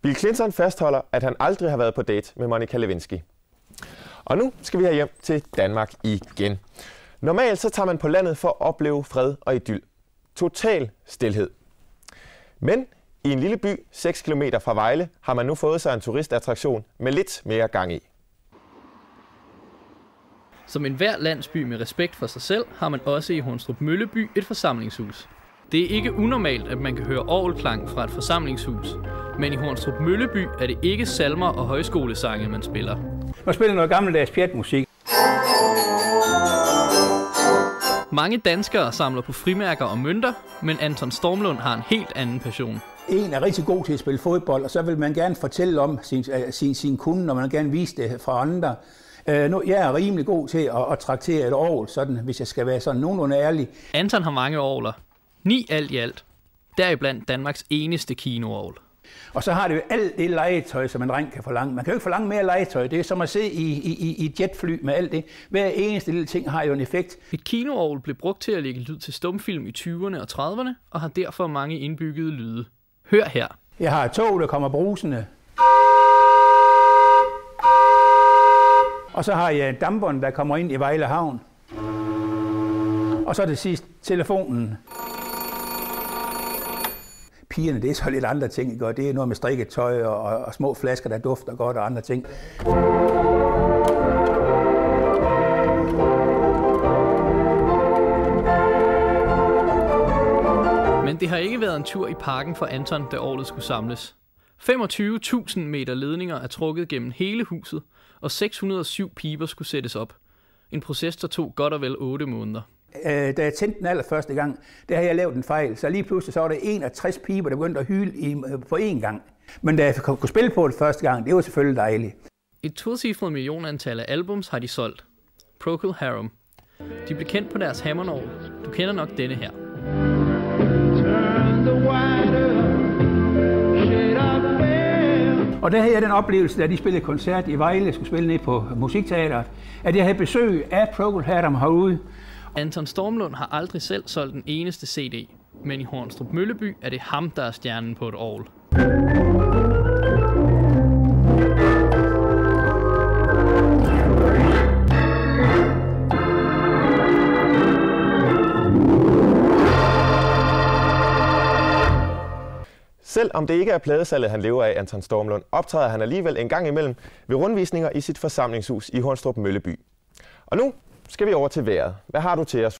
Bill Clinton fastholder, at han aldrig har været på date med Monica Lewinsky. Og nu skal vi have hjem til Danmark igen. Normalt så tager man på landet for at opleve fred og idyl. Total stilhed. Men i en lille by 6 km fra Vejle har man nu fået sig en turistattraktion med lidt mere gang i. Som enhver landsby med respekt for sig selv, har man også i Hornstrup Mølleby et forsamlingshus. Det er ikke unormalt, at man kan høre orgelklang fra et forsamlingshus. Men i Hornstrup Mølleby er det ikke salmer og højskolesange, man spiller. Man spiller noget gammeldags pjatmusik. Mange danskere samler på frimærker og mønter, men Anton Stormlund har en helt anden passion. En er rigtig god til at spille fodbold, og så vil man gerne fortælle om sin kunde, og man vil gerne vise det fra andre. Jeg er rimelig god til at traktere et orgel, sådan, hvis jeg skal være sådan nogenlunde ærlig. Anton har mange orgler. 9 alt i alt. Deriblandt Danmarks eneste kinoorgel. Og så har det jo alt det legetøj, som en dreng kan forlange. Man kan jo ikke forlange mere legetøj. Det er som at se i et jetfly med alt det. Hver eneste lille ting har jo en effekt. Et kinoorgel blev brugt til at lægge lyd til stumfilm i 20'erne og 30'erne, og har derfor mange indbyggede lyde. Hør her. Jeg har et tog, der kommer brusende. Og så har jeg damperen, der kommer ind i Vejle Havn. Og så til sidst telefonen. Pigerne, det er så lidt andre ting, ikke? Det er noget med strikketøj og små flasker, der dufter godt og andre ting. Men det har ikke været en tur i parken for Anton, da orglet skulle samles. 25.000 meter ledninger er trukket gennem hele huset, og 607 piber skulle sættes op. En proces, der tog godt og vel 8 måneder. Da jeg tændte den allerførste gang, der havde jeg lavet en fejl. Så lige pludselig så var der 61 piber, der begyndte at hyle på én gang. Men da jeg kunne spille på det første gang, det var selvfølgelig dejligt. Et tocifret millionantal af albums har de solgt. Procol Harum. De blev kendt på deres Hammond-orgel. Du kender nok denne her. Og der havde jeg den oplevelse, da de spillede koncert i Vejle, skulle spille ned på Musikteateret, at jeg havde besøg af Procol Harum herude. Anton Stormlund har aldrig selv solgt den eneste CD, men i Hornstrup Mølleby er det ham, der er stjernen på et orgel. Selvom det ikke er pladesalget, han lever af, Anton Stormlund, optræder han alligevel en gang imellem ved rundvisninger i sit forsamlingshus i Hornstrup Mølleby. Og nu skal vi over til vejret. Hvad har du til os?